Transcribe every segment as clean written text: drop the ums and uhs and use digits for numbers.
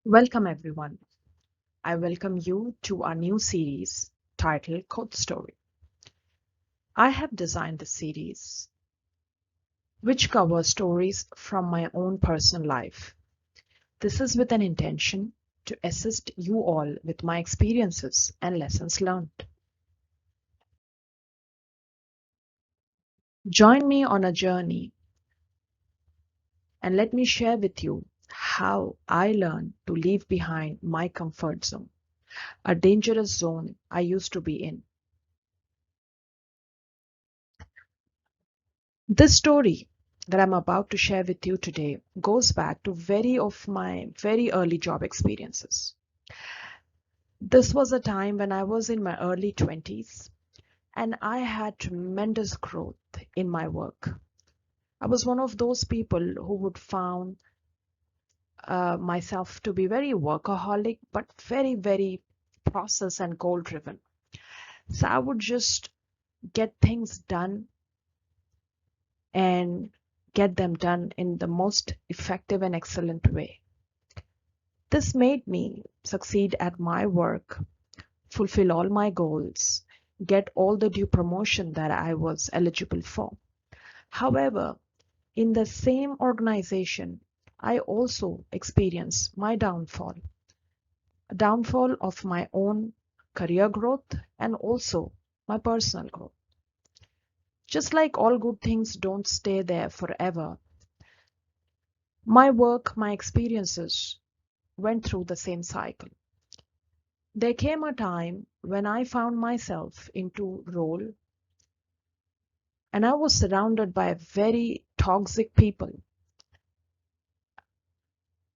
Welcome, everyone. I welcome you to our new series titled Code Story. I have designed this series, which covers stories from my own personal life. This is with an intention to assist you all with my experiences and lessons learned. Join me on a journey and let me share with you how I learned to leave behind my comfort zone, a dangerous zone I used to be in. This story that I'm about to share with you today goes back to my very early job experiences. This was a time when I was in my early 20s and I had tremendous growth in my work. I was one of those people who would found myself to be very workaholic, but very process and goal driven. So I would just get things done and get them done in the most effective and excellent way. This made me succeed at my work, fulfill all my goals, get all the due promotion that I was eligible for. However, in the same organization, I also experienced my downfall, a downfall of my own career growth and also my personal growth. Just like all good things don't stay there forever, my work, my experiences went through the same cycle. There came a time when I found myself into role and I was surrounded by very toxic people.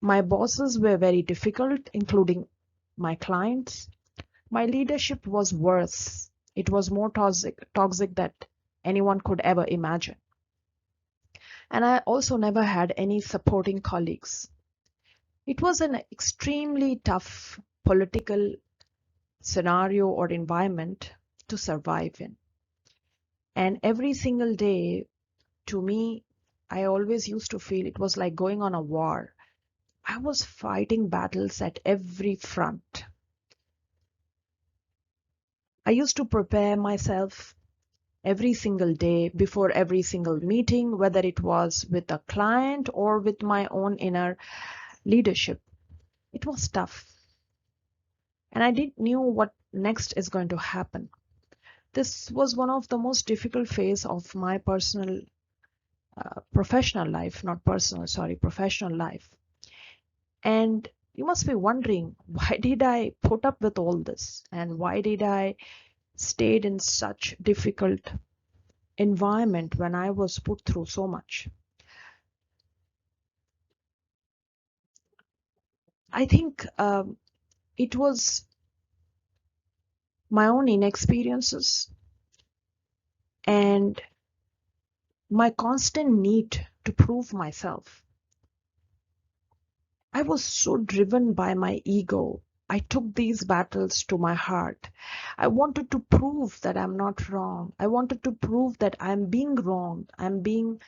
My bosses were very difficult, including my clients. My leadership was worse. It was more toxic that anyone could ever imagine. And I also never had any supporting colleagues. It was an extremely tough political scenario or environment to survive in. And every single day, to me, I always used to feel it was like going on a war. I was fighting battles at every front. I used to prepare myself every single day before every single meeting, whether it was with a client or with my own inner leadership. It was tough. And I didn't know what next is going to happen. This was one of the most difficult phase of my professional life, not personal, sorry, professional life. And you must be wondering, why did I put up with all this? And why did I stayed in such difficult environment when I was put through so much? I think it was my own inexperiences and my constant need to prove myself. I was so driven by my ego. I took these battles to my heart. I wanted to prove that I'm not wrong. I wanted to prove that I'm being wrong. I'm being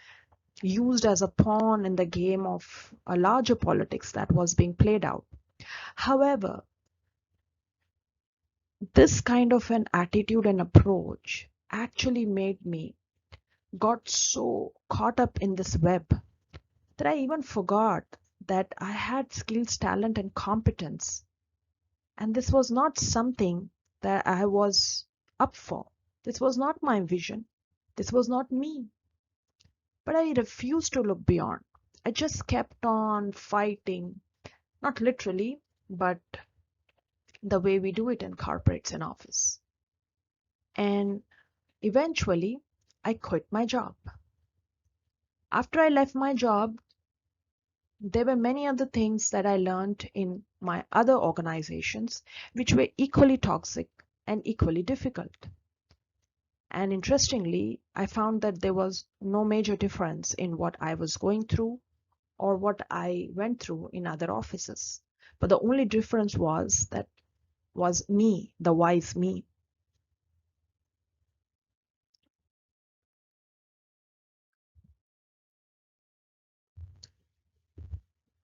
used as a pawn in the game of a larger politics that was being played out. However, this kind of an attitude and approach actually made me got so caught up in this web that I even forgot that I had skills, talent, and competence. And this was not something that I was up for. This was not my vision. This was not me. But I refused to look beyond. I just kept on fighting, not literally, but the way we do it in corporates and office. And eventually, I quit my job. After I left my job, there were many other things that I learned in my other organizations which were equally toxic and equally difficult. And interestingly, I found that there was no major difference in what I was going through or what I went through in other offices. But the only difference was me, the wise me.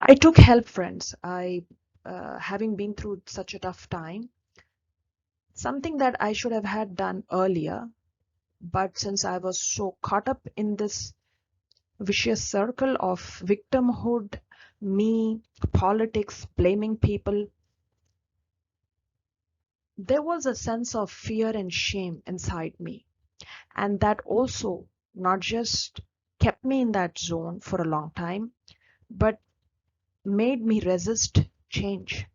I took help, friends. I having been through such a tough time, something that I should have had done earlier, but since I was so caught up in this vicious circle of victimhood, me, politics, blaming people, there was a sense of fear and shame inside me. And that also not just kept me in that zone for a long time, but made me resist change.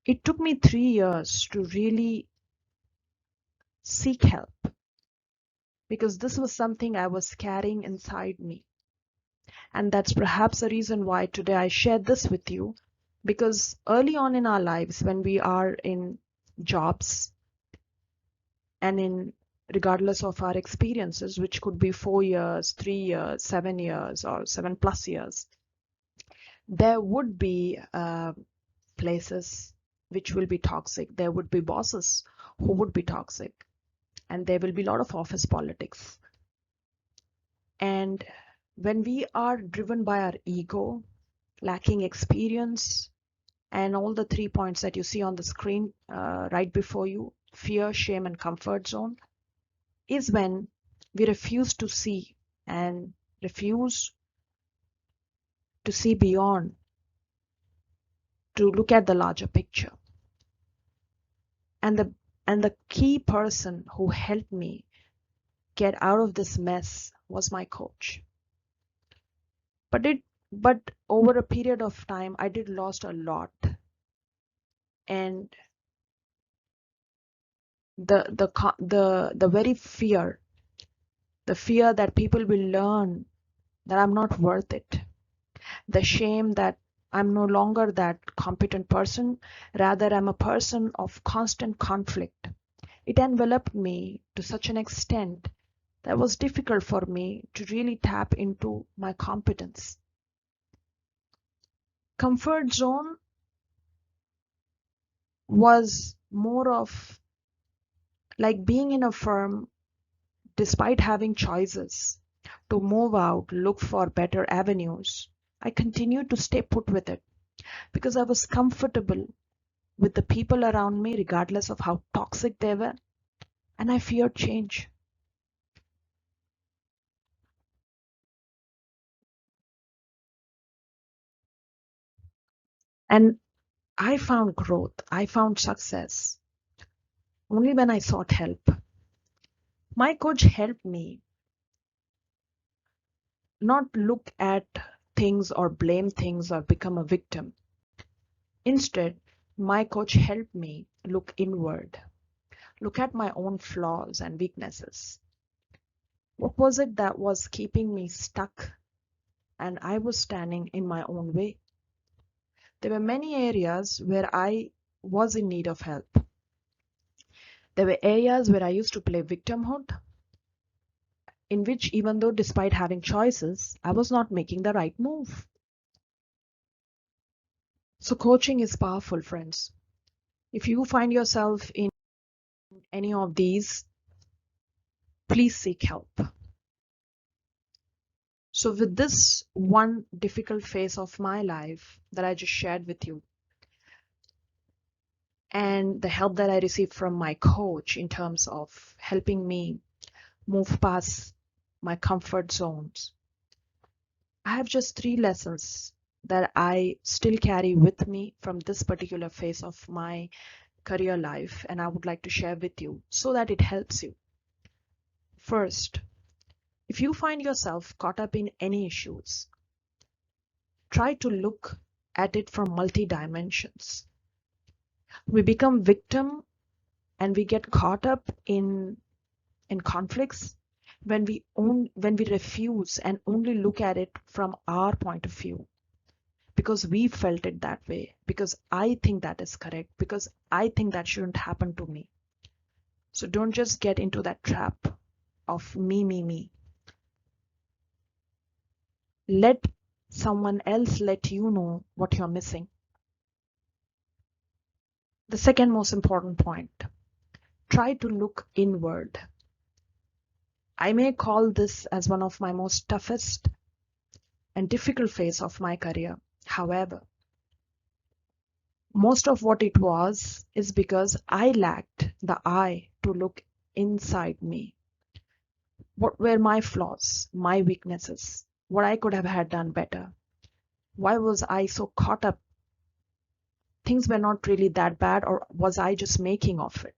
It took me 3 years to really seek help because this was something I was carrying inside me. And that's perhaps the reason why today I share this with you, because early on in our lives, when we are in jobs and in regardless of our experiences, which could be 4 years, 3 years, 7 years, or 7+ years, there would be places which will be toxic. There would be bosses who would be toxic, and there will be a lot of office politics. And when we are driven by our ego, lacking experience, and all the 3 points that you see on the screen right before you, fear, shame, and comfort zone, is when we refuse to see and refuse to see beyond, to look at the larger picture. And the key person who helped me get out of this mess was my coach. But over a period of time, I did lost a lot. And the very fear, the fear that people will learn that I'm not worth it, the shame that I'm no longer that competent person, rather I'm a person of constant conflict. It enveloped me to such an extent that it was difficult for me to really tap into my competence. Comfort zone was more of like being in a firm despite having choices to move out, look for better avenues. I continued to stay put with it because I was comfortable with the people around me, regardless of how toxic they were, and I feared change. And I found growth, I found success only when I sought help. My coach helped me not look at things or blame things or become a victim. Instead, my coach helped me look inward, look at my own flaws and weaknesses. What was it that was keeping me stuck and I was standing in my own way? There were many areas where I was in need of help. There were areas where I used to play victimhood, in which, even though despite having choices, I was not making the right move. So, coaching is powerful, friends. If you find yourself in any of these, please seek help. So, with this one difficult phase of my life that I just shared with you, and the help that I received from my coach in terms of helping me move past my comfort zones, I have just 3 lessons that I still carry with me from this particular phase of my career life, and I would like to share with you so that it helps you. First, if you find yourself caught up in any issues, try to look at it from multi dimensions. We become victim and we get caught up in conflicts when we refuse and only look at it from our point of view, because we felt it that way, because I think that is correct, because I think that shouldn't happen to me. So don't just get into that trap of me. Let someone else let you know what you're missing. The second most important point, try to look inward. I may call this as one of my most toughest and difficult phase of my career. However, Most of what it was is because I lacked the eye to look inside me. What were my flaws, my weaknesses, what I could have had done better? Why was I so caught up? Things were not really that bad, or was I just making of it?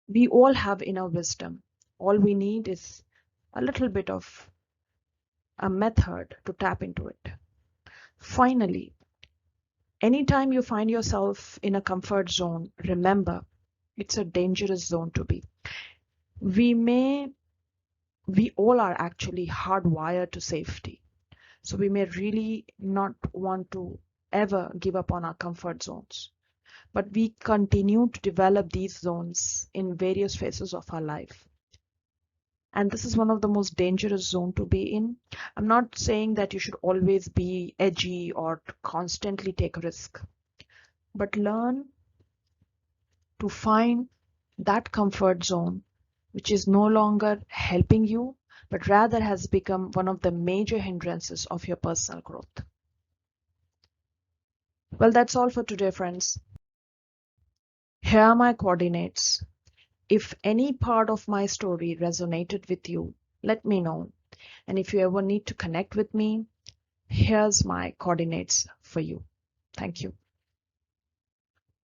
We all have inner wisdom. All we need is a little bit of a method to tap into it. Finally, anytime you find yourself in a comfort zone, remember it's a dangerous zone to be. We may, we all are actually hardwired to safety. So we may really not want to ever give up on our comfort zones. But we continue to develop these zones in various phases of our life. And this is one of the most dangerous zone to be in. I'm not saying that you should always be edgy or constantly take a risk, but learn to find that comfort zone which is no longer helping you, but rather has become one of the major hindrances of your personal growth. Well, that's all for today, friends. Here are my coordinates. If any part of my story resonated with you, let me know. And if you ever need to connect with me, here's my coordinates for you. Thank you.